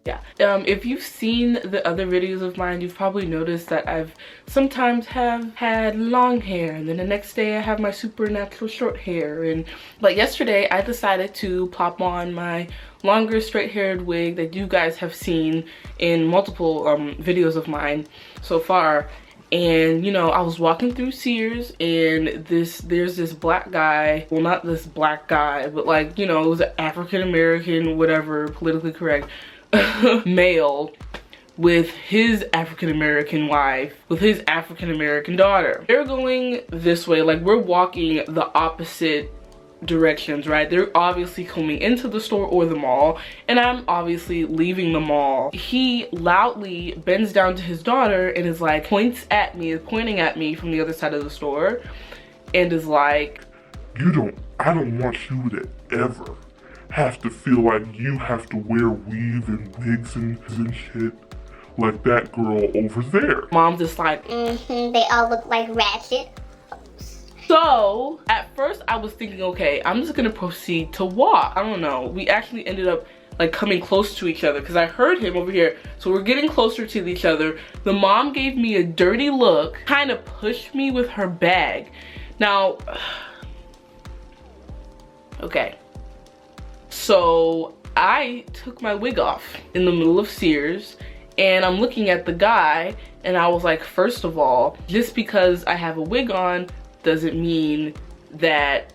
Yeah. If you've seen the other videos of mine, you've probably noticed that I've sometimes have had long hair, and then the next day I have my supernatural short hair. But yesterday I decided to pop on my longer straight-haired wig that you guys have seen in multiple videos of mine so far. And you know, I was walking through Sears, and there's this black guy, well, not this black guy, but like, you know, it was an African-American, whatever, politically correct male with his African-American wife, with his African-American daughter. They're going this way, like we're walking the opposite directions, right? They're obviously coming into the store or the mall, and I'm obviously leaving the mall. He loudly bends down to his daughter and is like, pointing at me from the other side of the store, and is like, I don't want you to ever have to feel like you have to wear weave and wigs and shit like that girl over there. Mom's just like, they all look like ratchet. So at first I was thinking, okay, I'm just gonna proceed to walk. I don't know, we actually ended up like coming close to each other because I heard him over here. So we're getting closer to each other. The mom gave me a dirty look, kind of pushed me with her bag. Now, okay. So I took my wig off in the middle of Sears, and I'm looking at the guy, and I was like, first of all, just because I have a wig on doesn't mean that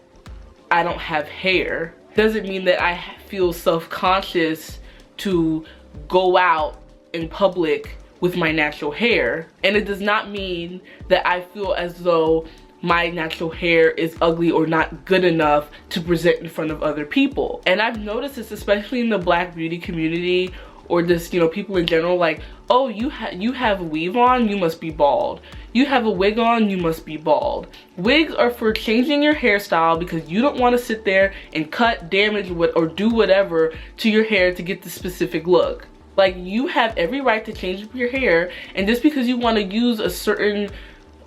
I don't have hair. Doesn't mean that I feel self-conscious to go out in public with my natural hair. And it does not mean that I feel as though my natural hair is ugly or not good enough to present in front of other people. And I've noticed this, especially in the Black beauty community, or just, you know, people in general, like, oh, you have a weave on, you must be bald. You have a wig on, you must be bald. Wigs are for changing your hairstyle because you don't want to sit there and cut, damage, or do whatever to your hair to get the specific look. Like, you have every right to change your hair, and just because you want to use a certain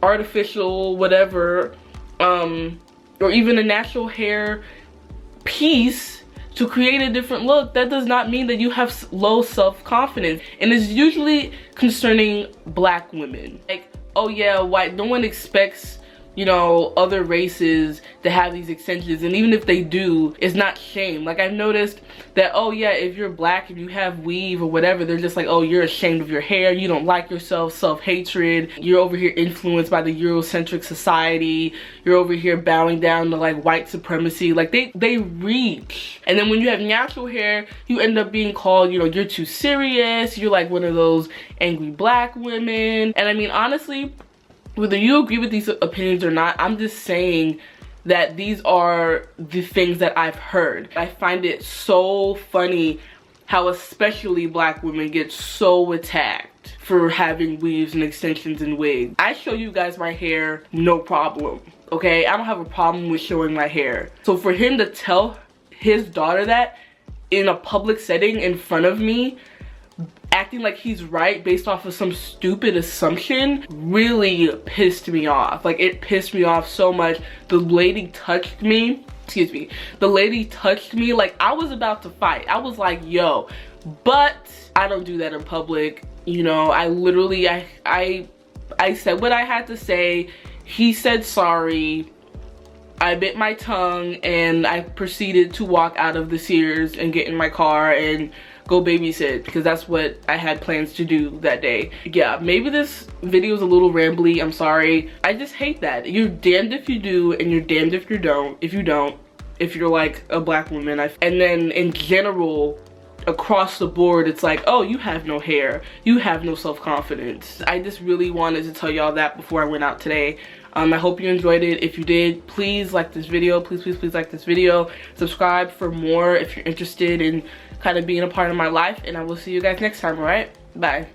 artificial whatever, or even a natural hair piece to create a different look, that does not mean that you have low self-confidence. And it's usually concerning Black women. Like, oh yeah, no one expects, you know, other races to have these extensions, and even if they do, it's not shame. Like, I've noticed that, oh yeah, if you're Black, if you have weave or whatever, they're just like, oh, you're ashamed of your hair, you don't like yourself, self-hatred, you're over here influenced by the Eurocentric society, you're over here bowing down to like white supremacy. Like, they reach. And then when you have natural hair, you end up being called, you know, you're too serious, you're like one of those angry Black women. And I mean, honestly, whether you agree with these opinions or not, I'm just saying that these are the things that I've heard. I find it so funny how especially Black women get so attacked for having weaves and extensions and wigs. I show you guys my hair, no problem, okay? I don't have a problem with showing my hair. So for him to tell his daughter that in a public setting in front of me, acting like he's right based off of some stupid assumption, really pissed me off. Like, it pissed me off so much. The lady touched me, excuse me, the lady touched me like I was about to fight. I was like, yo, but I don't do that in public. You know, I literally, I said what I had to say. He said sorry. I bit my tongue, and I proceeded to walk out of the Sears and get in my car and go babysit, because that's what I had plans to do that day. Yeah, maybe this video is a little rambly, I'm sorry. I just hate that. You're damned if you do, and you're damned if you don't, if you're like a Black woman. And then in general, across the board, it's like, oh, you have no hair, you have no self-confidence. I just really wanted to tell y'all that before I went out today. I hope you enjoyed it. If you did, please like this video. Please like this video. Subscribe for more if you're interested in kind of being a part of my life, and I will see you guys next time. All right, bye.